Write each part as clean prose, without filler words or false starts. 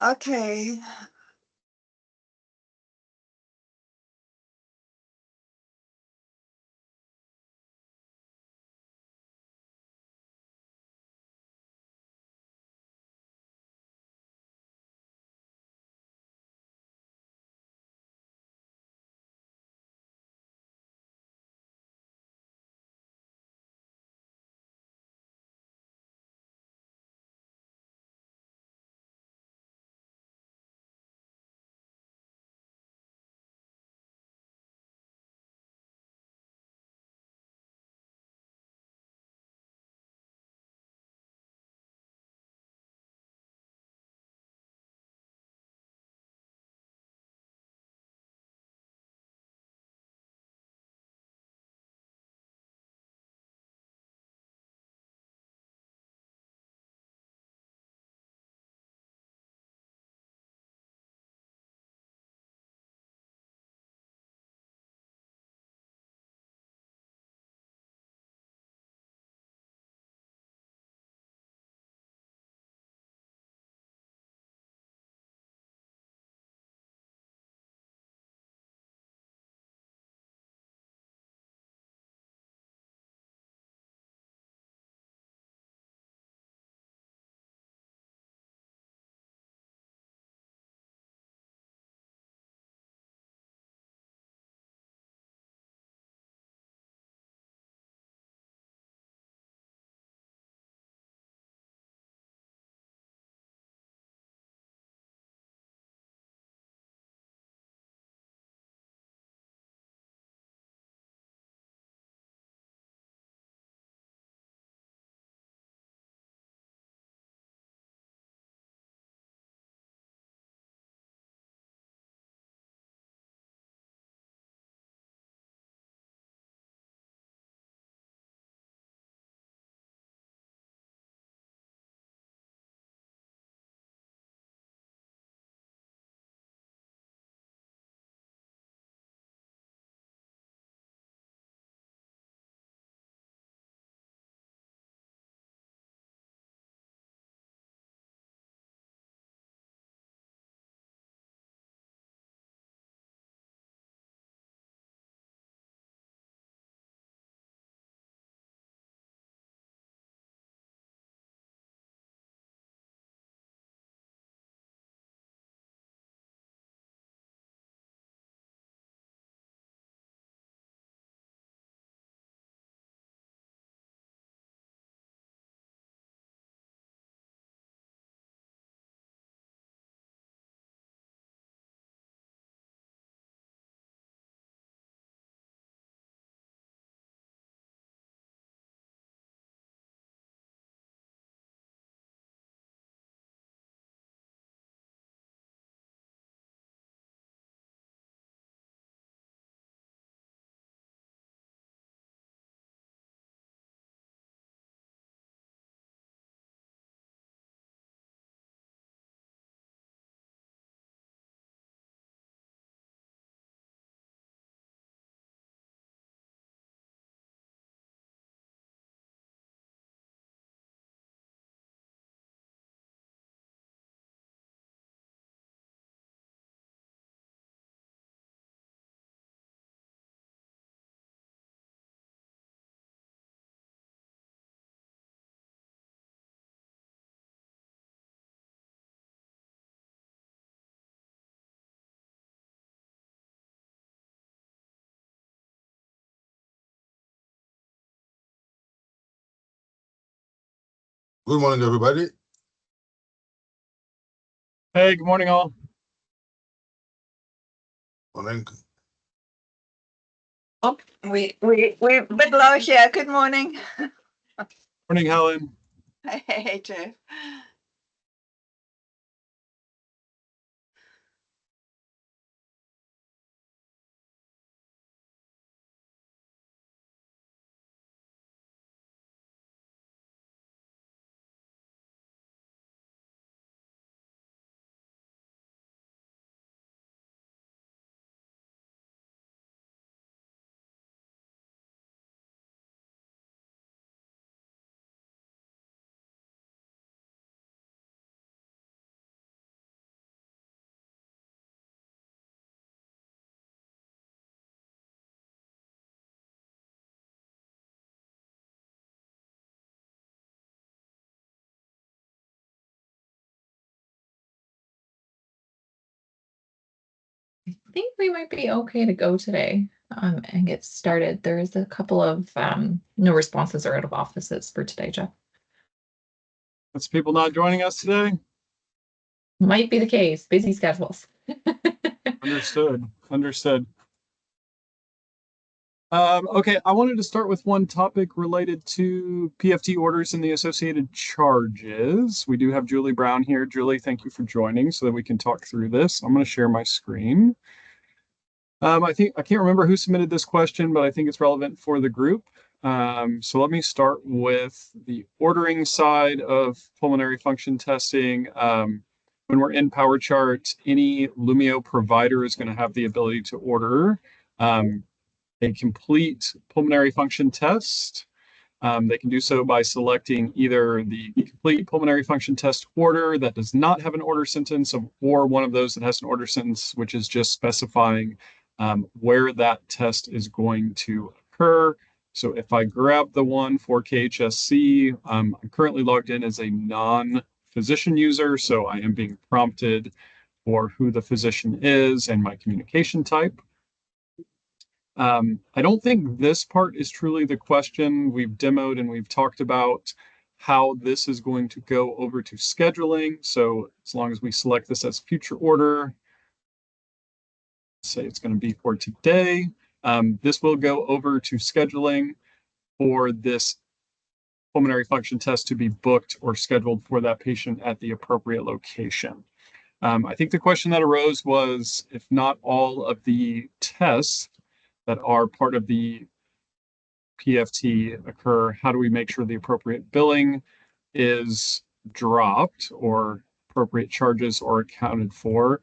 Okay. Good morning, everybody. Hey, good morning, all. Morning. Oh, we're a bit low here. Good morning. Morning, Helen. Hey, Jeff. think we might be okay to go today and get started. There is a couple of no responses or out of offices for today, Jeff. That's people not joining us today. Might be the case. Busy schedules. Understood. Okay, I wanted to start with one topic related to PFT orders and the associated charges. We do have Julie Brown here. Julie, thank you for joining so that we can talk through this. I'm going to share my screen. I can't remember who submitted this question, but I think it's relevant for the group. So let me start with the ordering side of pulmonary function testing. When we're in PowerChart, any Lumio provider is going to have the ability to order a complete pulmonary function test. They can do so by selecting either the complete pulmonary function test order that does not have an order sentence, or one of those that has an order sentence, which is just specifying where that test is going to occur. So if I grab the one for KHSC, I'm currently logged in as a non-physician user, so I am being prompted for who the physician is and my communication type. I don't think this part is truly the question. We've demoed and we've talked about how this is going to go over to scheduling. So as long as we select this as future order, say it's going to be for today, this will go over to scheduling for this pulmonary function test to be booked or scheduled for that patient at the appropriate location. I think the question that arose was, if not all of the tests that are part of the PFT occur, how do we make sure the appropriate billing is dropped or appropriate charges are accounted for?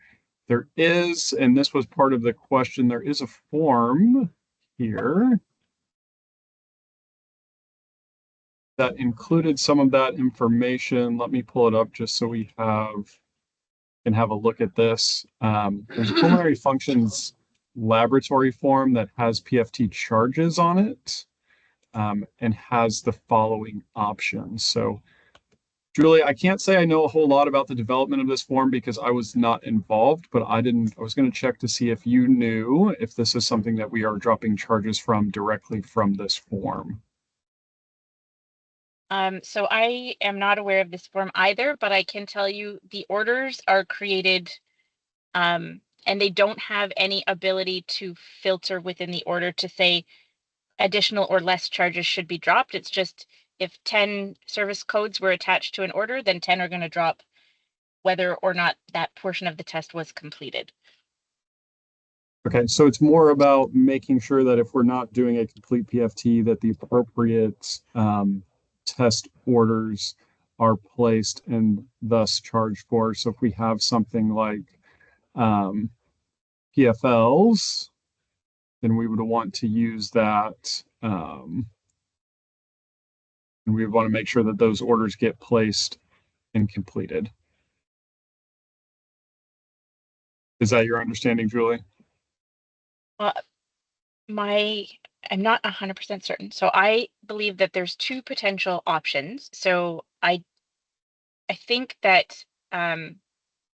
There is, and this was part of the question, there is a form here that included some of that information. Let me pull it up just so we can have a look at this. There's a pulmonary functions laboratory form that has PFT charges on it. And has the following options. So, Julie, I can't say I know a whole lot about the development of this form because I was not involved, but I was going to check to see if you knew if this is something that we are dropping charges from directly from this form. So I am not aware of this form either, but I can tell you the orders are created and they don't have any ability to filter within the order to say additional or less charges should be dropped. It's just if 10 service codes were attached to an order, then 10 are going to drop whether or not that portion of the test was completed. Okay, so it's more about making sure that if we're not doing a complete PFT, that the appropriate test orders are placed and thus charged for. So if we have something like PFLs, then we would want to use that. And we would want to make sure that those orders get placed and completed. Is that your understanding, Julie? I'm not 100% certain. So I believe that there's two potential options. So I think that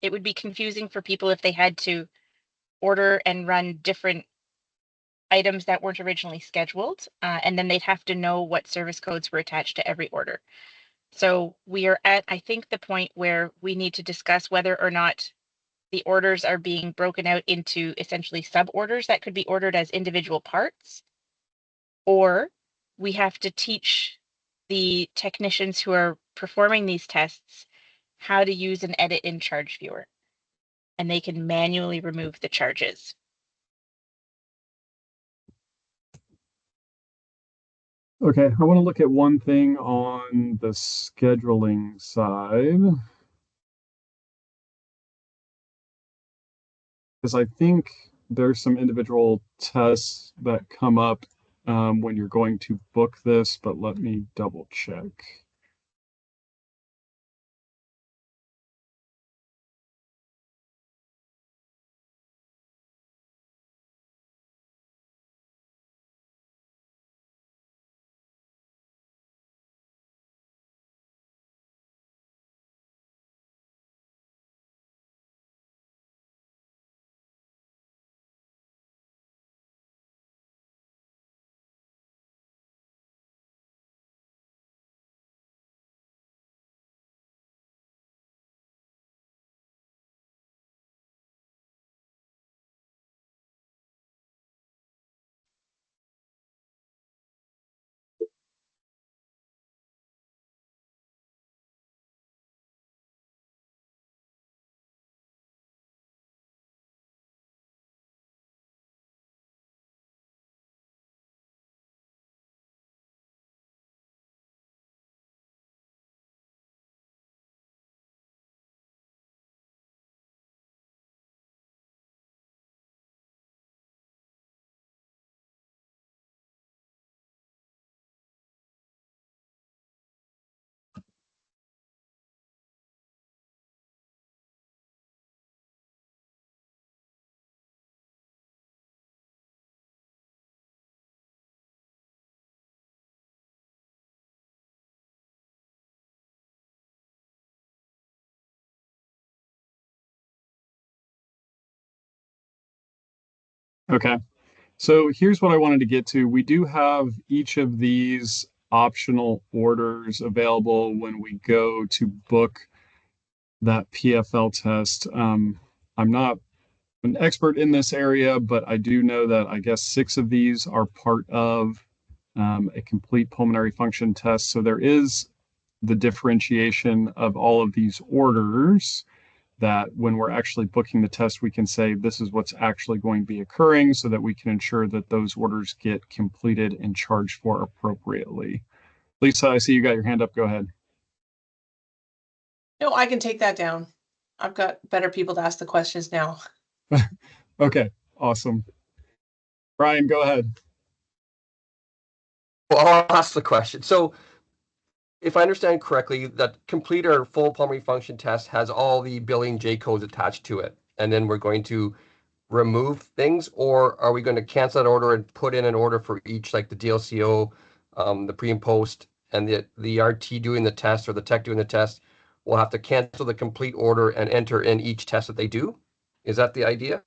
it would be confusing for people if they had to order and run different items that weren't originally scheduled, and then they'd have to know what service codes were attached to every order. So we are at, I think, the point where we need to discuss whether or not the orders are being broken out into essentially sub-orders that could be ordered as individual parts, or we have to teach the technicians who are performing these tests how to use and edit in charge viewer, and they can manually remove the charges. Okay, I want to look at one thing on the scheduling side. Because I think there's some individual tests that come up when you're going to book this, but let me double check. Okay. So here's what I wanted to get to. We do have each of these optional orders available when we go to book that PFL test. I'm not an expert in this area, but I do know that I guess 6 of these are part of a complete pulmonary function test. So there is the differentiation of all of these orders that when we're actually booking the test, we can say this is what's actually going to be occurring so that we can ensure that those orders get completed and charged for appropriately. Lisa, I see you got your hand up. Go ahead. No, I can take that down. I've got better people to ask the questions now. Okay, awesome. Brian, go ahead. Well, I'll ask the question. So if I understand correctly, that complete or full pulmonary function test has all the billing J codes attached to it. And then we're going to remove things, or are we going to cancel that order and put in an order for each, like the DLCO, the pre and post, and the RT doing the test or the tech doing the test will have to cancel the complete order and enter in each test that they do? Is that the idea?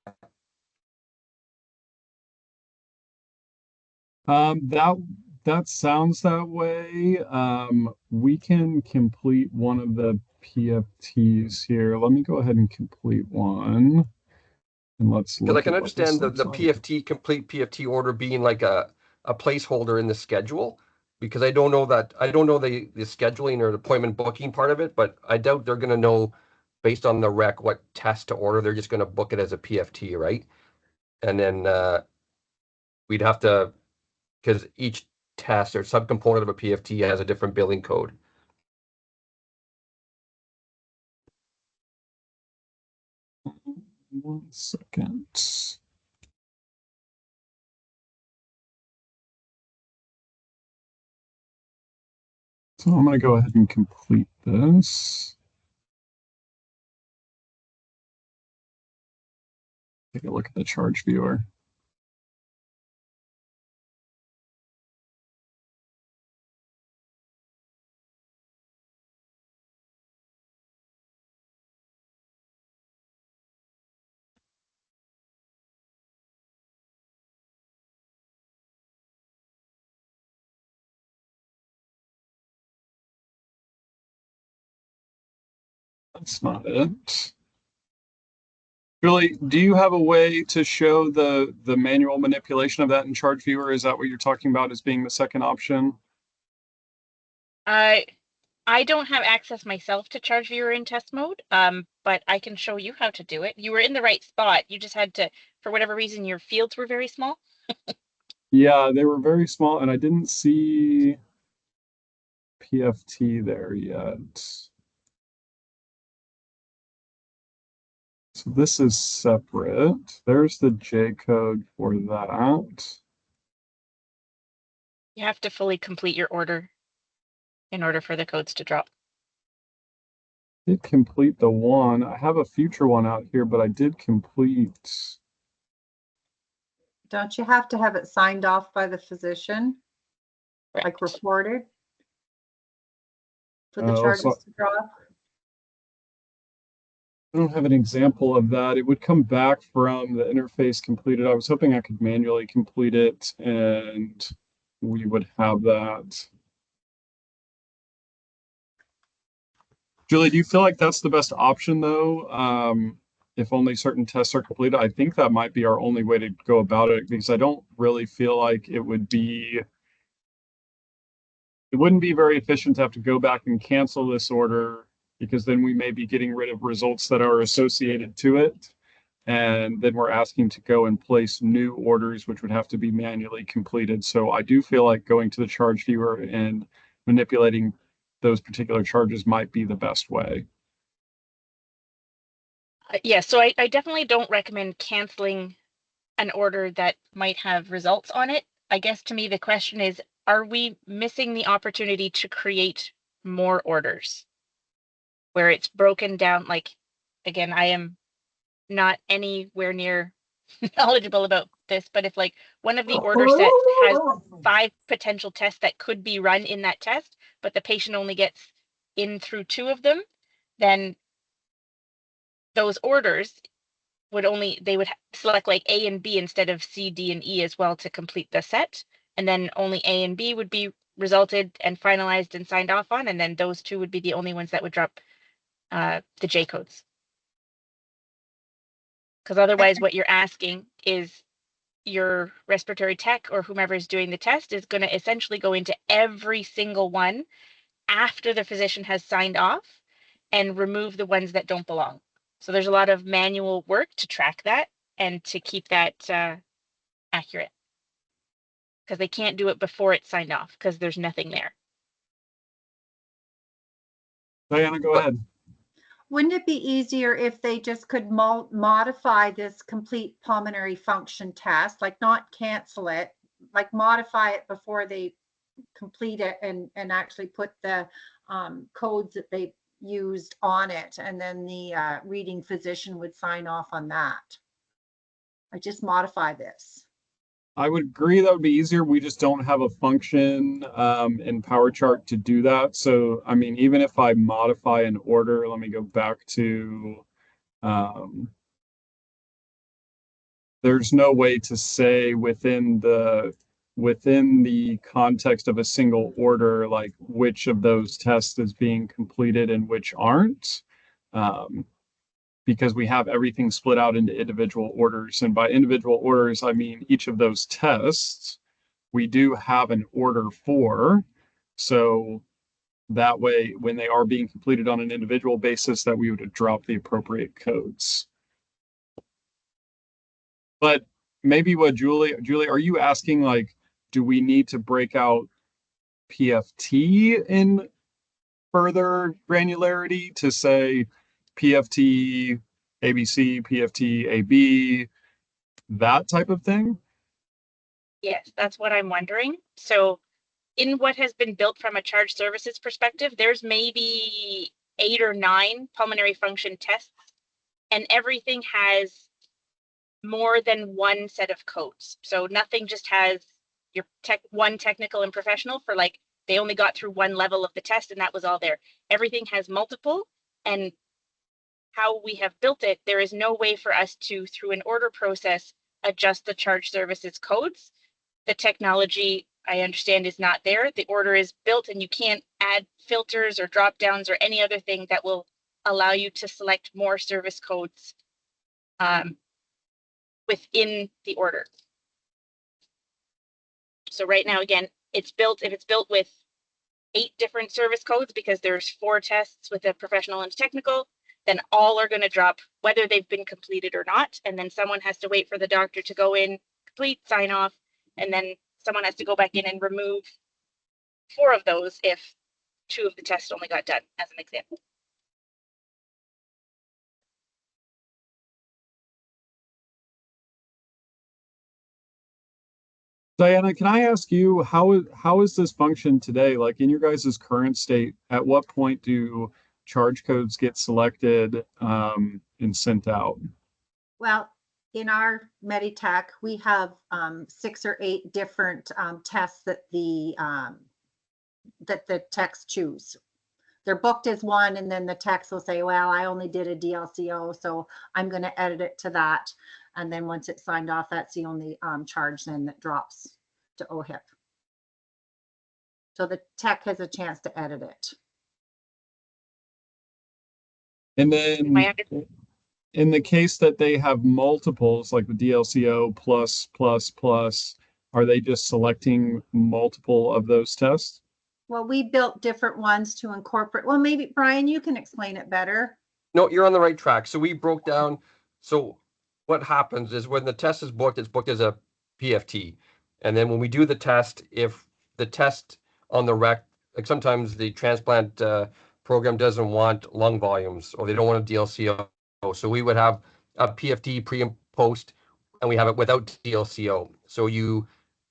That sounds that way. We can complete one of the PFTs here. Let me go ahead and complete one. And let's Because look I can at what this understand the looks like. PFT, complete PFT order being like a placeholder in the schedule, because I don't know the scheduling or the appointment booking part of it, but I doubt they're going to know based on the rec what test to order. They're just going to book it as a PFT, right? And then we'd have to, because each test or subcomponent of a PFT has a different billing code. One second. So I'm going to go ahead and complete this. Take a look at the charge viewer. That's not it. Julie, do you have a way to show the manual manipulation of that in Charge Viewer? Is that what you're talking about as being the second option? I don't have access myself to Charge Viewer in test mode, but I can show you how to do it. You were in the right spot. You just had to, for whatever reason, your fields were very small. Yeah, they were very small, and I didn't see PFT there yet. So this is separate. There's the J code for that. You have to fully complete your order in order for the codes to drop. Did complete the one. I have a future one out here, but I did complete. Don't you have to have it signed off by the physician, like Correct. reported? For the Oh, charges so- to drop? I don't have an example of that. It would come back from the interface completed. I was hoping I could manually complete it and we would have that. Julie, do you feel like that's the best option though? If only certain tests are completed, I think that might be our only way to go about it because I don't really feel like it wouldn't be very efficient to have to go back and cancel this order because then we may be getting rid of results that are associated to it. And then we're asking to go and place new orders, which would have to be manually completed. So I do feel like going to the charge viewer and manipulating those particular charges might be the best way. Yeah, so I definitely don't recommend canceling an order that might have results on it. I guess to me, the question is, are we missing the opportunity to create more orders where it's broken down? Like, again, I am not anywhere near knowledgeable about this, but if like one of the order sets has 5 potential tests that could be run in that test, but the patient only gets in through 2 of them, then those orders, they would select like A and B instead of C, D, and E as well to complete the set. And then only A and B would be resulted and finalized and signed off on. And then those two would be the only ones that would drop the J codes. Because otherwise what you're asking is your respiratory tech or whomever is doing the test is going to essentially go into every single one after the physician has signed off and remove the ones that don't belong. So there's a lot of manual work to track that and to keep that accurate. Because they can't do it before it's signed off because there's nothing there. Diana, go ahead. Wouldn't it be easier if they just could modify this complete pulmonary function test, like not cancel it, like modify it before they complete it and actually put the codes that they used on it, and then the reading physician would sign off on that? I just modify this. I would agree that would be easier. We just don't have a function in PowerChart to do that. So, I mean, even if I modify an order, let me go back to, there's no way to say within the context of a single order, like which of those tests is being completed and which aren't. Because we have everything split out into individual orders. And by individual orders, I mean each of those tests, we do have an order for. So that way, when they are being completed on an individual basis, that we would drop the appropriate codes. But maybe what Julie, are you asking, like, do we need to break out PFT in further granularity to say PFT ABC, PFT AB, that type of thing? Yes, that's what I'm wondering. So in what has been built from a charge services perspective, there's maybe 8 or 9 pulmonary function tests, and everything has more than one set of codes. So nothing just has your one technical and professional for like, they only got through one level of the test and that was all there. Everything has multiple, and how we have built it, there is no way for us to, through an order process, adjust the charge services codes. The technology, I understand, is not there. The order is built and you can't add filters or drop downs or any other thing that will allow you to select more service codes within the order. So right now, again, it's built, if it's built with 8 different service codes because there's 4 tests with a professional and a technical, then all are going to drop whether they've been completed or not. And then someone has to wait for the doctor to go in, complete, sign off, and then someone has to go back in and remove 4 of those if 2 of the tests only got done, as an example. Diana, can I ask you, how is this function today? Like in your guys' current state, at what point do charge codes get selected and sent out? Well, in our Meditech, we have 6 or 8 different tests that the techs choose. They're booked as one, and then the techs will say, well, I only did a DLCO, so I'm going to edit it to that. And then once it's signed off, that's the only charge then that drops to OHIP. So the tech has a chance to edit it. And then in the case that they have multiples, like the DLCO plus, are they just selecting multiple of those tests? Well, we built different ones to incorporate. Well, maybe Brian, you can explain it better. No, you're on the right track. So we broke down. So what happens is when the test is booked, it's booked as a PFT. And then when we do the test, if the test on the rec, like sometimes the transplant program doesn't want lung volumes or they don't want a DLCO. So we would have a PFT pre and post, and we have it without DLCO. So you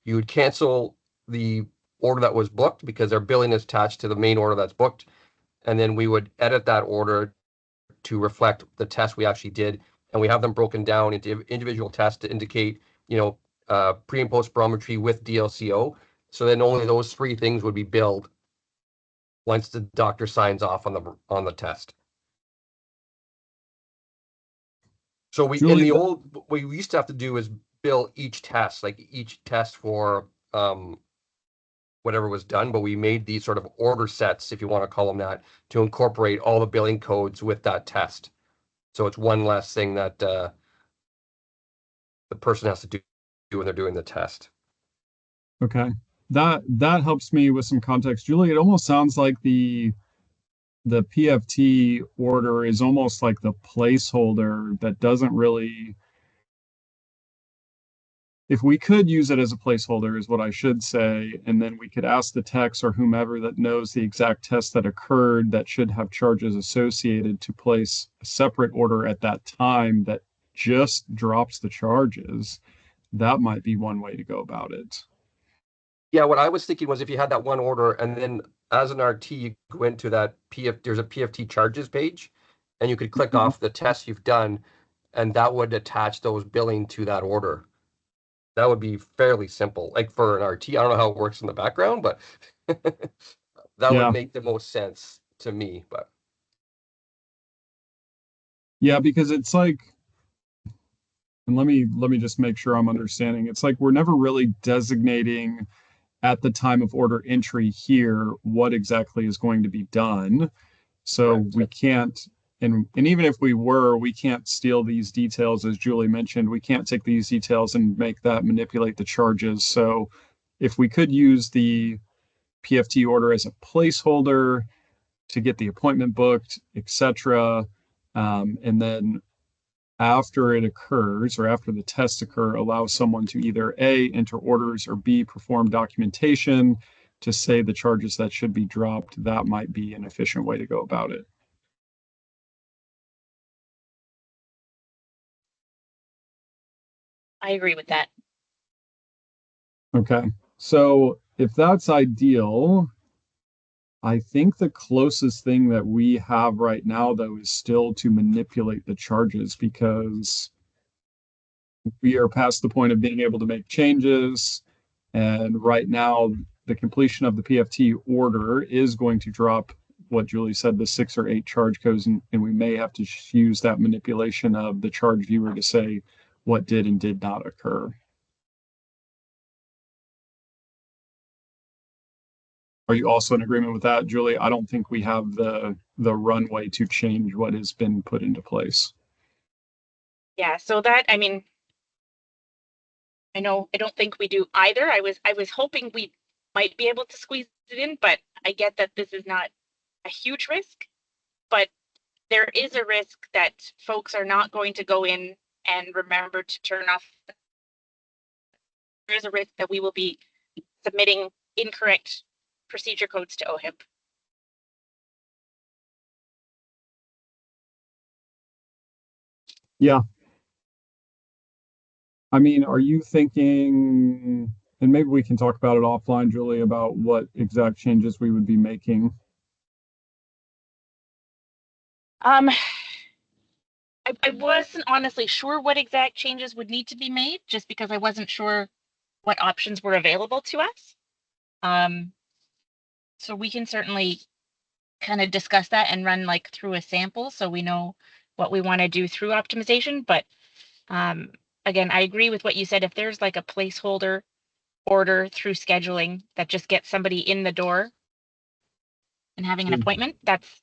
would cancel the order that was booked because their billing is attached to the main order that's booked. And then we would edit that order to reflect the test we actually did. And we have them broken down into individual tests to indicate, pre and post spirometry with DLCO. So then only those 3 things would be billed once the doctor signs off on the test. So we in Julie, the old, what we used to have to do is bill each test, like each test for whatever was done, but we made these sort of order sets, if you want to call them that, to incorporate all the billing codes with that test. So it's one less thing that the person has to do when they're doing the test. Okay. That helps me with some context. Julie, it almost sounds like the PFT order is almost like the placeholder that doesn't really, if we could use it as a placeholder is what I should say, and then we could ask the techs or whomever that knows the exact test that occurred that should have charges associated to place a separate order at that time that just drops the charges. That might be one way to go about it. Yeah, what I was thinking was if you had that one order and then as an RT, you go into that there's a PFT charges page and you could click off the tests you've done and that would attach those billing to that order. That would be fairly simple, like for an RT. I don't know how it works in the background, but that would make the most sense to me. But yeah, because it's like, and let me just make sure I'm understanding. It's like we're never really designating at the time of order entry here what exactly is going to be done. So Correct. we can't, and even if we were, we can't steal these details, as Julie mentioned. We can't take these details and make that manipulate the charges. So if we could use the PFT order as a placeholder to get the appointment booked, etc., and then after it occurs or after the tests occur, allow someone to either A, enter orders, or B, perform documentation to say the charges that should be dropped. That might be an efficient way to go about it. I agree with that. Okay. So if that's ideal, I think the closest thing that we have right now, though, is still to manipulate the charges because we are past the point of being able to make changes. And right now, the completion of the PFT order is going to drop what Julie said, the 6 or 8 charge codes, and we may have to use that manipulation of the charge viewer to say what did and did not occur. Are you also in agreement with that, Julie? I don't think we have the runway to change what has been put into place. Yeah, so that, I mean, I don't think we do either. I was hoping we might be able to squeeze it in, but I get that this is not a huge risk, but there is a risk that folks are not going to go in and remember to turn off. There is a risk that we will be submitting incorrect procedure codes to OHIP. Yeah. I mean, are you thinking, and maybe we can talk about it offline, Julie, about what exact changes we would be making? I wasn't honestly sure what exact changes would need to be made just because I wasn't sure what options were available to us. So we can certainly kind of discuss that and run like through a sample so we know what we want to do through optimization. But again, I agree with what you said. If there's like a placeholder order through scheduling that just gets somebody in the door and having an appointment, that's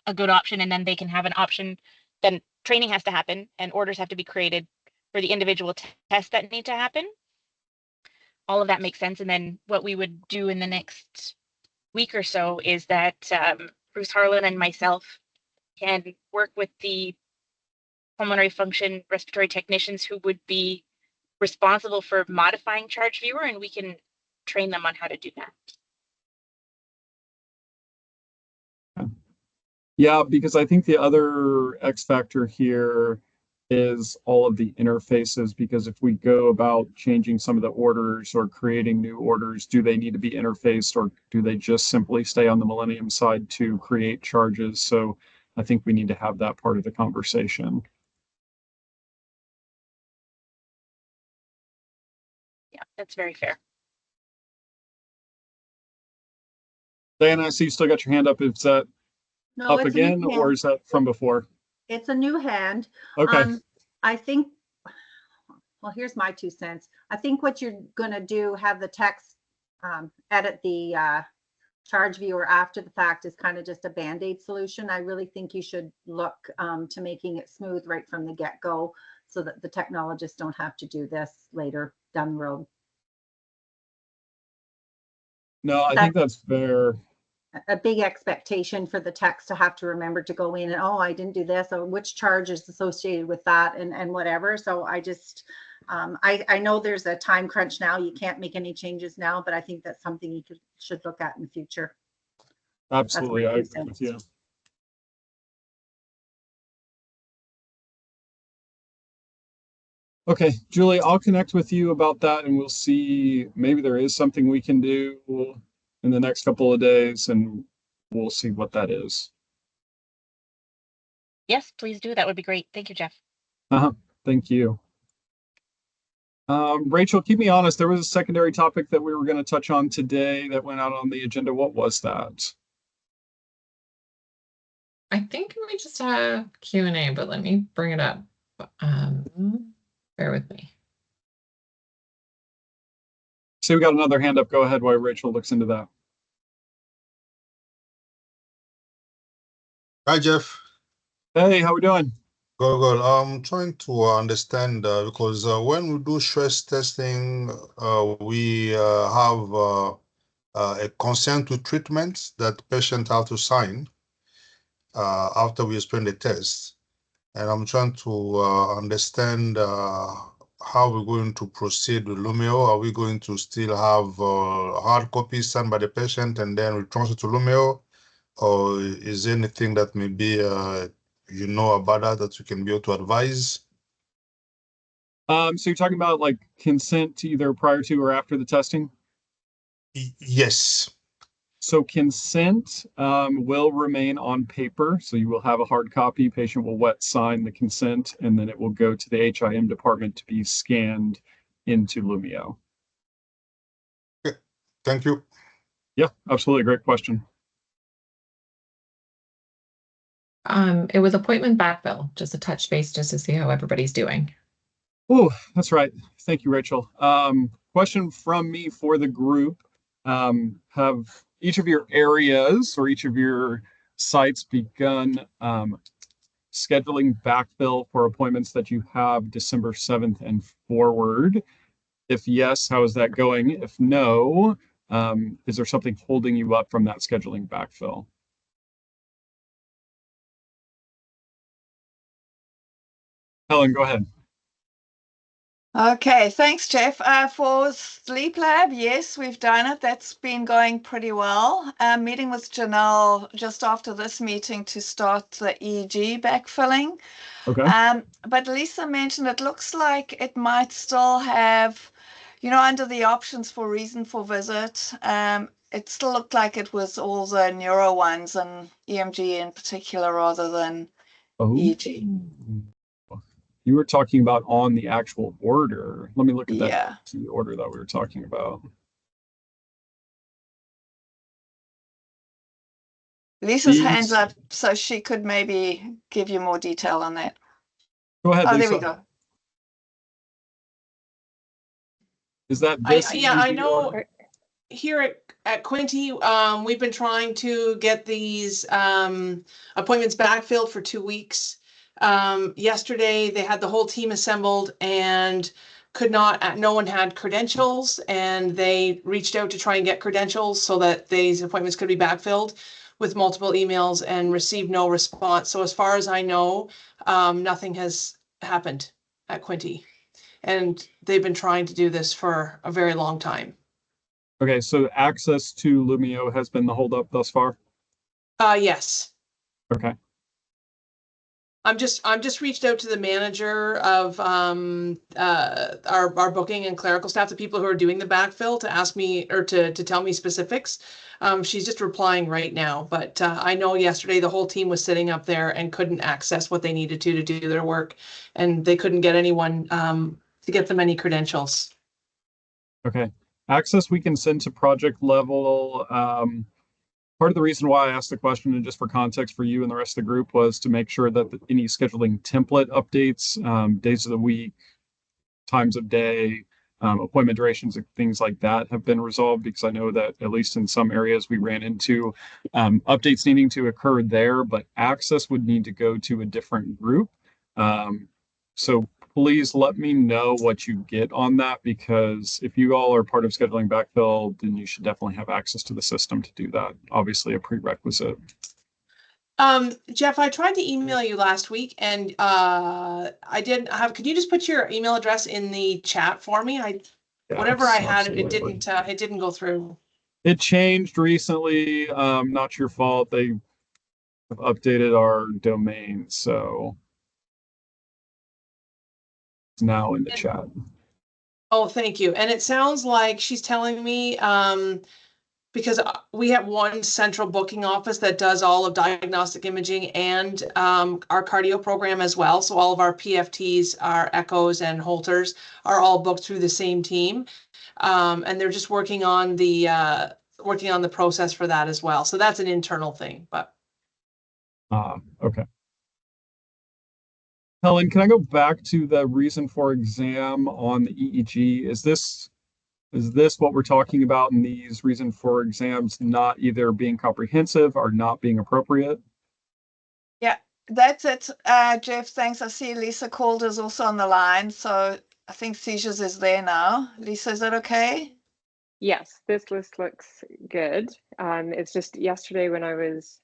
a good option. And then they can have an option. Then training has to happen and orders have to be created for the individual tests that need to happen. All of that makes sense. And then what we would do in the next week or so is that Bruce Harlan and myself can work with the pulmonary function respiratory technicians who would be responsible for modifying charge viewer, and we can train them on how to do that. Yeah, because I think the other X factor here is all of the interfaces, because if we go about changing some of the orders or creating new orders, do they need to be interfaced or do they just simply stay on the Millennium side to create charges? So I think we need to have that part of the conversation. Yeah, that's very fair. Diana, I see you still got your hand up. Is that No, up it's a new again, or hand. is that from before? It's a new hand. Okay. I think, well, here's my 2 cents. I think what you're gonna do, have the text edit the charge viewer after the fact, is kind of just a Band-Aid solution. I really think you should look to making it smooth right from the get-go, so that the technologists don't have to do this later down the road. No, I think that's fair. A big expectation for the text to have to remember to go in and, oh, I didn't do this, or which charge is associated with that, and whatever. So I just, I know there's a time crunch now. You can't make any changes now, but I think that's something you should look at in the future. Absolutely, I two agree with you. cents. Okay, Julie, I'll connect with you about that, and we'll see. Maybe there is something we can do in the next couple of days, and we'll see what that is. Yes, please do. That would be great. Thank you, Jeff. Thank you. Rachel, keep me honest. There was a secondary topic that we were going to touch on today that went out on the agenda. What was that? I think we just had Q&A, but let me bring it up. Bear with me. See, we got another hand up. Go ahead while Rachel looks into that. Hi, Jeff. Hey, how we doing? Good. I'm trying to understand because when we do stress testing, we have a consent to treatment that patient have to sign after we explain the test. And I'm trying to understand how we're going to proceed with Lumio. Are we going to still have hard copies signed by the patient and then we transfer to Lumio? Or is there anything that maybe you know about that you can be able to advise? So you're talking about like consent to either prior to or after the testing? Yes. So consent will remain on paper. So you will have a hard copy. Patient will wet sign the consent, and then it will go to the HIM department to be scanned into Lumio. Okay. Thank you. Yeah, absolutely. Great question. It was appointment backfill, just a touch base just to see how everybody's doing. Oh, that's right. Thank you, Rachel. Question from me for the group. Have each of your areas or each of your sites begun scheduling backfill for appointments that you have December 7th and forward? If yes, how is that going? If no, is there something holding you up from that scheduling backfill? Helen, go ahead. Okay, thanks, Jeff. For Sleep Lab, yes, we've done it. That's been going pretty well. Meeting with Janelle just after this meeting to start the EEG backfilling. Okay. But Lisa mentioned it looks like it might still have, under the options for reason for visit, it still looked like it was all the neuro ones and EMG in particular rather than EEG. You were talking about on the actual order. Let me look at that. Yeah. The order that we were talking about. Lisa's hands up, so she could maybe give you more detail on that. Go ahead, Oh, Lisa. there we go. Is that this? I know order? here at Quinty, we've been trying to get these appointments backfilled for 2 weeks. Yesterday they had the whole team assembled and no one had credentials, and they reached out to try and get credentials so that these appointments could be backfilled with multiple emails and received no response. So as far as I know, nothing has happened at Quinty, and they've been trying to do this for a very long time. Okay, so access to Lumio has been the holdup thus far? Yes. Okay. I'm just reached out to the manager of our booking and clerical staff, the people who are doing the backfill, to ask me or to tell me specifics. She's just replying right now, but I know yesterday the whole team was sitting up there and couldn't access what they needed to do their work, and they couldn't get anyone to get them any credentials. Okay. Access we can send to project level. Part of the reason why I asked the question, and just for context for you and the rest of the group, was to make sure that any scheduling template updates, days of the week, times of day, appointment durations, and things like that have been resolved, because I know that at least in some areas we ran into updates needing to occur there, but access would need to go to a different group. So please let me know what you get on that, because if you all are part of scheduling backfill, then you should definitely have access to the system to do that. Obviously a prerequisite. Jeff, I tried to email you last week and I didn't have, could you just put your email address in the chat for me? Whatever I had, it didn't go through. It changed recently. Not your fault. They have updated our domain, so it's now in the chat. Oh, thank you. And it sounds like she's telling me, because we have one central booking office that does all of diagnostic imaging and our cardio program as well. So all of our PFTs, our echoes and Holters are all booked through the same team. And they're just working on the process for that as well. So that's an internal thing, but. Okay. Helen, can I go back to the reason for exam on the EEG? Is this what we're talking about in these reason for exams not either being comprehensive or not being appropriate? Yeah, that's it. Jeff, thanks. I see Lisa Calder is also on the line, so I think seizures is there now. Lisa, is that okay? Yes, this list looks good. It's just yesterday when I was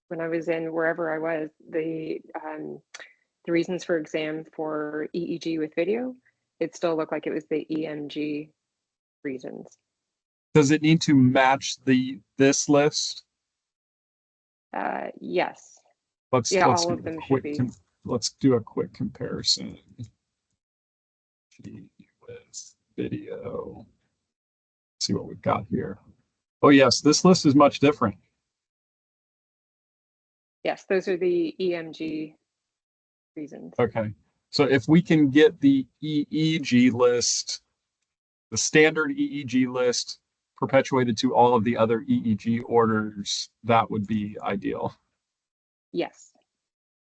in wherever I was, the reasons for exam for EEG with video, it still looked like it was the EMG reasons. Does it need to match this list? Yes. Let's all of them should be. Let's do a quick comparison with video. See what we've got here. Oh yes, this list is much different. Yes, those are the EMG reasons. Okay, so if we can get the EEG list, the standard EEG list, perpetuated to all of the other EEG orders, that would be ideal. Yes.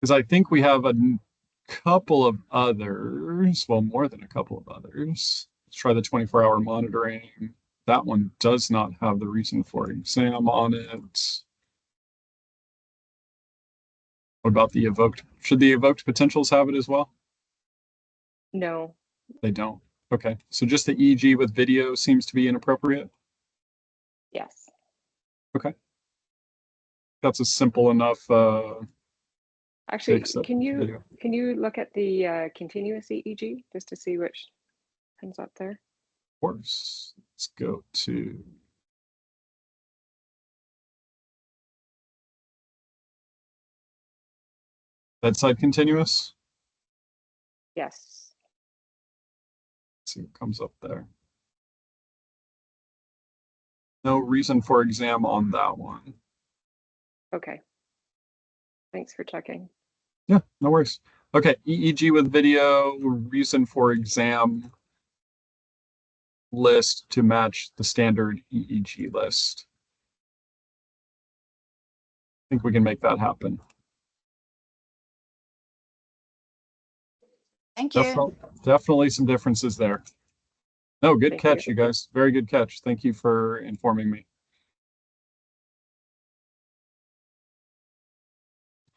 Because I think we have a couple of others, well, more than a couple of others. Let's try the 24-hour monitoring. That one does not have the reason for exam on it. What about the evoked? Should the evoked potentials have it as well? No. They don't. Okay, so just the EEG with video seems to be inappropriate? Yes. Okay. That's a simple enough actually, can you look at the continuous EEG just to see which comes up there? Of course. Let's go to bedside continuous. Yes. Let's see what comes up there. No reason for exam on that one. Okay. Thanks for checking. Yeah, no worries. Okay, EEG with video, reason for exam list to match the standard EEG list. I think we can make that happen. Thank you. Definitely some differences there. No, good Thank catch, you. you guys. Very good catch. Thank you for informing me.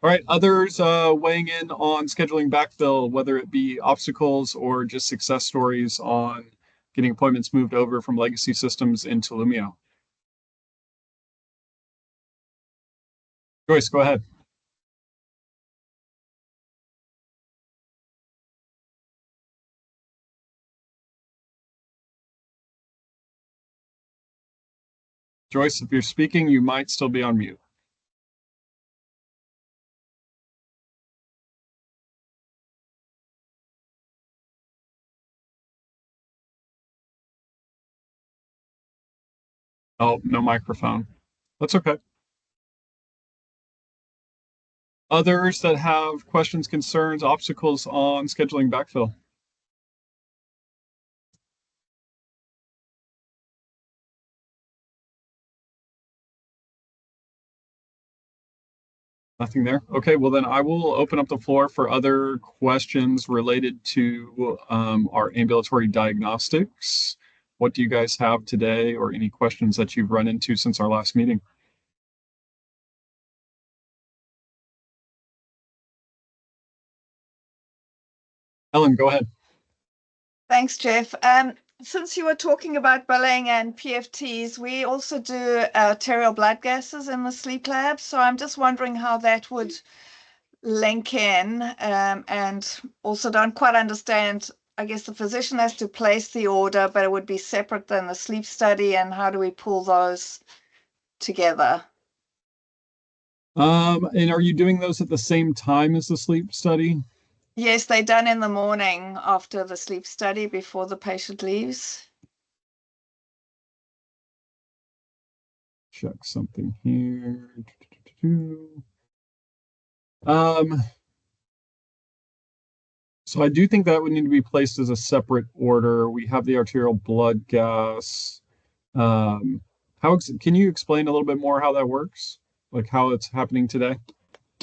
All right, others weighing in on scheduling backfill, whether it be obstacles or just success stories on getting appointments moved over from legacy systems into Lumio. Joyce, go ahead. Joyce, if you're speaking, you might still be on mute. Oh, no microphone. That's okay. Others that have questions, concerns, obstacles on scheduling backfill? Nothing there. Okay, well then I will open up the floor for other questions related to our ambulatory diagnostics. What do you guys have today, or any questions that you've run into since our last meeting? Ellen, go ahead. Thanks, Jeff. Since you were talking about billing and PFTs, we also do arterial blood gases in the sleep lab. So I'm just wondering how that would link in, and also don't quite understand. I guess the physician has to place the order, but it would be separate than the sleep study. And how do we pull those together? And are you doing those at the same time as the sleep study? Yes, they're done in the morning after the sleep study before the patient leaves. Check something here. So I do think that would need to be placed as a separate order. We have the arterial blood gas. Can you explain a little bit more how that works? Like how it's happening today?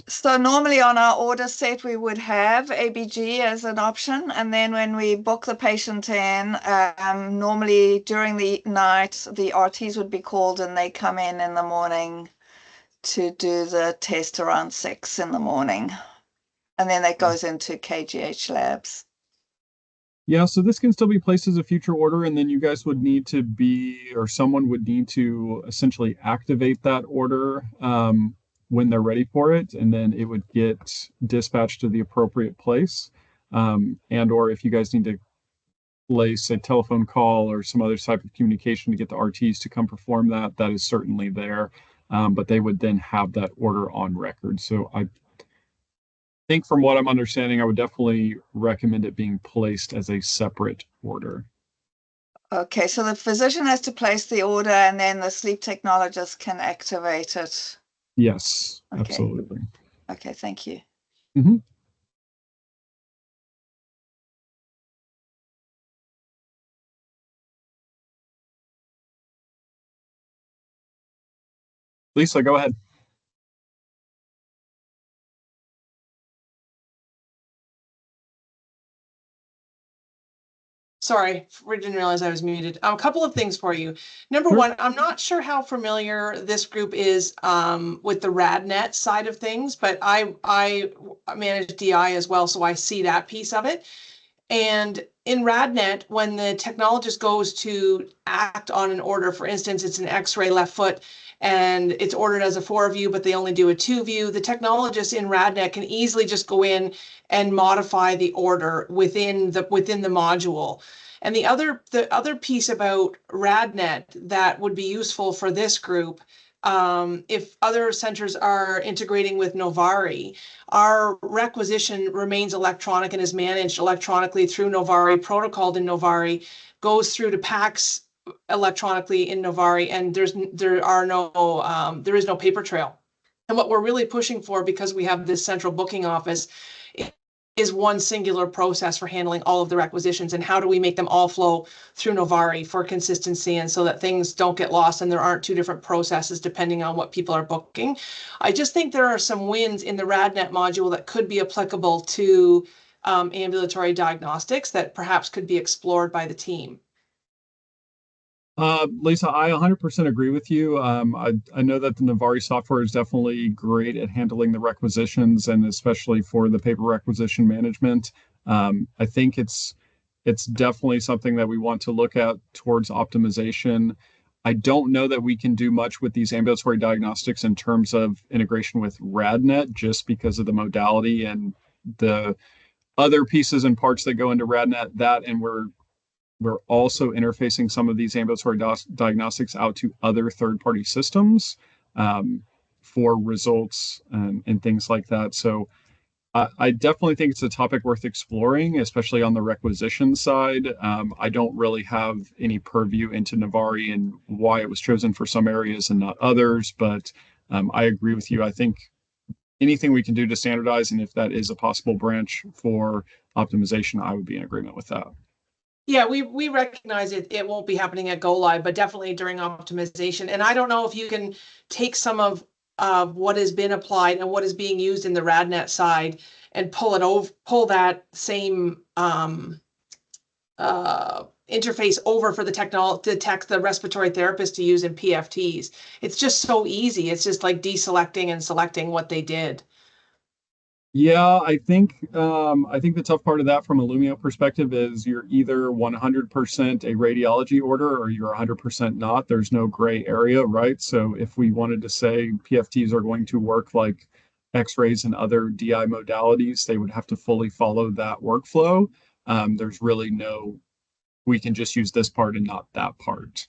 So normally on our order set, we would have ABG as an option. And then when we book the patient in, normally during the night, the RTs would be called and they come in the morning to do the test around 6 in the morning. And then that goes into KGH labs. Yeah, so this can still be placed as a future order, and then you guys would need to be, or someone would need to essentially activate that order when they're ready for it, and then it would get dispatched to the appropriate place. And or if you guys need to place a telephone call or some other type of communication to get the RTs to come perform that, that is certainly there. But they would then have that order on record. So I think from what I'm understanding, I would definitely recommend it being placed as a separate order. Okay, so the physician has to place the order and then the sleep technologist can activate it. Yes, Okay. absolutely. Okay, thank you. Mm-hmm. Lisa, go ahead. Sorry, I didn't realize I was muted. A couple of things for you. Number Sure. one, I'm not sure how familiar this group is with the RadNet side of things, but I manage DI as well, so I see that piece of it. And in RadNet, when the technologist goes to act on an order, for instance, it's an X-ray left foot and it's ordered as a 4 view, but they only do a 2 view, the technologist in RadNet can easily just go in and modify the order within the module. And the other piece about RadNet that would be useful for this group, if other centers are integrating with Novari, our requisition remains electronic and is managed electronically through Novari, protocoled in Novari, goes through to PACS electronically in Novari, and there is no paper trail. And what we're really pushing for, because we have this central booking office, is one singular process for handling all of the requisitions, and how do we make them all flow through Novari for consistency and so that things don't get lost and there aren't two different processes depending on what people are booking. I just think there are some wins in the RadNet module that could be applicable to ambulatory diagnostics that perhaps could be explored by the team. Lisa, I 100% agree with you. I know that the Novari software is definitely great at handling the requisitions, and especially for the paper requisition management. I think it's definitely something that we want to look at towards optimization. I don't know that we can do much with these ambulatory diagnostics in terms of integration with RadNet, just because of the modality and the other pieces and parts that go into RadNet. And we're also interfacing some of these ambulatory diagnostics out to other third-party systems for results and things like that. So I definitely think it's a topic worth exploring, especially on the requisition side. I don't really have any purview into Novari and why it was chosen for some areas and not others, but I agree with you. I think anything we can do to standardize, and if that is a possible branch for optimization, I would be in agreement with that. Yeah, we recognize it won't be happening at go live, but definitely during optimization. And I don't know if you can take some of of what has been applied and what is being used in the RadNet side and pull that same interface over for the respiratory therapist to use in PFTs. It's just so easy. It's just like deselecting and selecting what they did. Yeah, I think the tough part of that from a Lumio perspective is you're either 100% a radiology order or you're 100% not. There's no gray area, right? So if we wanted to say PFTs are going to work like X-rays and other DI modalities, they would have to fully follow that workflow. There's really no, we can just use this part and not that part.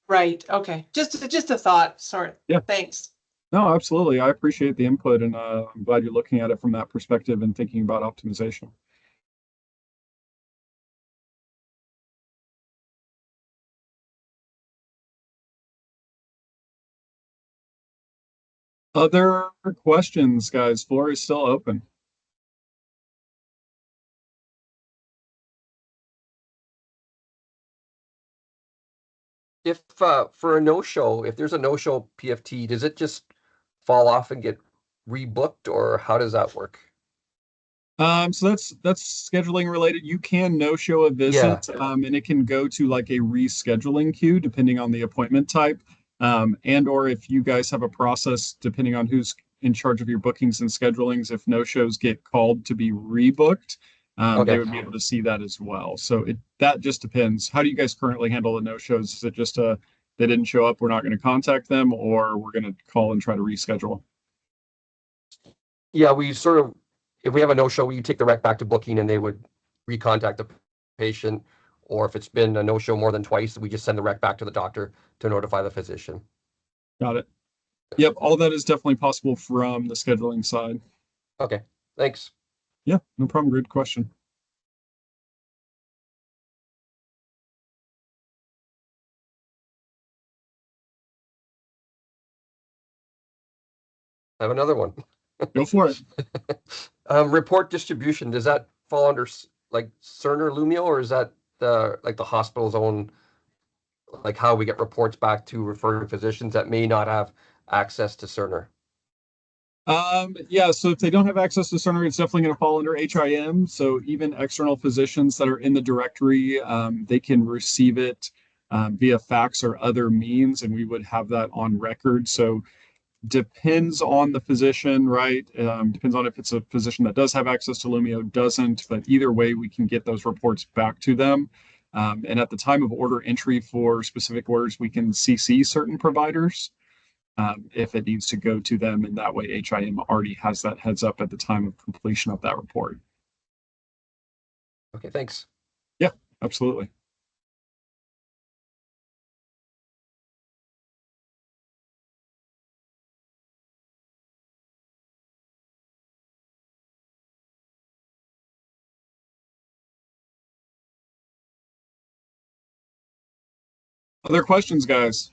Right. Okay. Just a thought. Sorry. Yeah. Thanks. No, absolutely. I appreciate the input, and I'm glad you're looking at it from that perspective and thinking about optimization. Other questions, guys? Floor is still open. If for a no-show, if there's a no-show PFT, does it just fall off and get rebooked, or how does that work? So that's scheduling related. You can no-show a visit, and it can go to like a rescheduling queue depending on the appointment type. And or if you guys have a process, depending on who's in charge of your bookings and schedulings, if no-shows get called to be rebooked, they would be able to see that as well. So that just depends. How do you guys currently handle the no-shows? Is it just they didn't show up, we're not going to contact them, or we're going to call and try to reschedule? Yeah, we sort of, if we have a no-show, we take the rec back to booking and they would recontact the patient. Or if it's been a no-show more than twice, we just send the rec back to the doctor to notify the physician. Got it. Yep, all that is definitely possible from the scheduling side. Okay, thanks. Yeah, no problem. Great question. I have another one. Go for it. Report distribution, does that fall under like Cerner Lumio, or is that like the hospital's own, like how we get reports back to referring physicians that may not have access to Cerner? Yeah, so if they don't have access to Cerner, it's definitely going to fall under HIM. So even external physicians that are in the directory, they can receive it via fax or other means, and we would have that on record. So depends on the physician, right? Depends on if it's a physician that does have access to Lumio, doesn't, but either way, we can get those reports back to them. And at the time of order entry for specific orders, we can CC certain providers if it needs to go to them, and that way HIM already has that heads up at the time of completion of that report. Okay, thanks. Yeah, absolutely. Other questions, guys?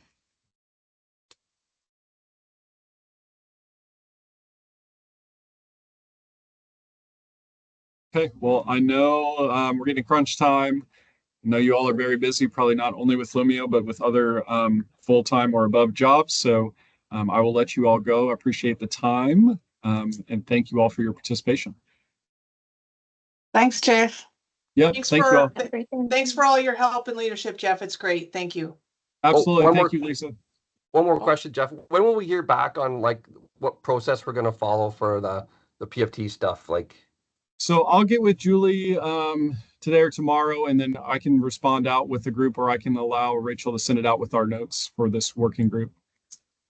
Okay, well, I know we're getting crunch time. I know you all are very busy, probably not only with Lumio, but with other full-time or above jobs. So I will let you all go. I appreciate the time, and thank you all for your participation. Thanks, Jeff. Yeah, thank you all. Thanks for all your help and leadership, Jeff. It's great. Thank you. Absolutely. Thank you, Lisa. One more question, Jeff. When will we hear back on like what process we're going to follow for the PFT stuff? Like, so I'll get with Julie today or tomorrow, and then I can respond out with the group, or I can allow Rachel to send it out with our notes for this working group.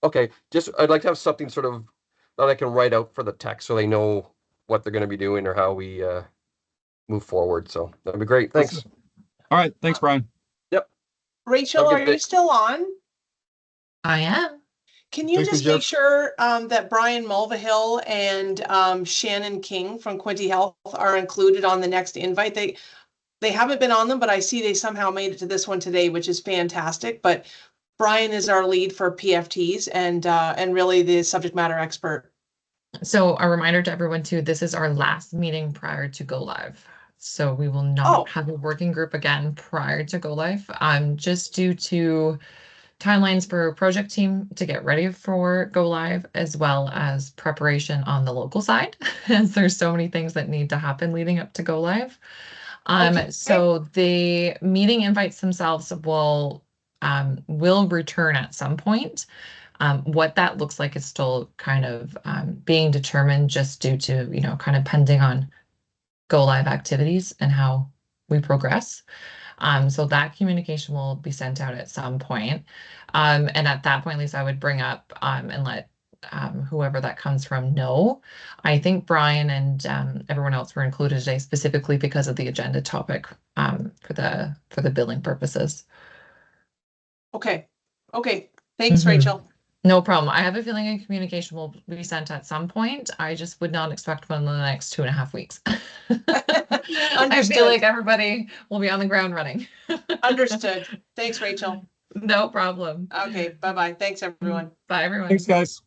Okay, just I'd like to have something sort of that I can write out for the tech so they know what they're going to be doing or how we move forward. So that'd be great. Thanks. All right. Thanks, Brian. Yep. Rachel, are you still on? I am. Can you just make sure that Brian Mulvihill and Shannon King from Quinty Health are included on the next invite? They haven't been on them, but I see they somehow made it to this one today, which is fantastic. But Brian is our lead for PFTs and really the subject matter expert. So a reminder to everyone too, this is our last meeting prior to go live. So we will not have a working group again prior to go live. Just due to timelines for project team to get ready for go live, as well as preparation on the local side, as there's so many things that need to happen leading up to go live. Okay, So the meeting invites themselves will return at some point. What that looks like is still kind of being determined, just due to, you know, kind of pending on go live activities and how we progress. So that communication will be sent out at some point. And at that point, Lisa, I would bring up and let whoever that comes from know. I think Brian and everyone else were included today specifically because of the agenda topic for the billing purposes. okay, okay. Thanks, Mhm. Rachel. No problem. I have a feeling a communication will be sent at some point. I just would not expect one in the next 2.5 weeks. I feel like everybody will be on the ground running. Understood. Thanks, Rachel. No problem. Okay, bye-bye. Thanks, everyone. Bye, everyone. Thanks, guys.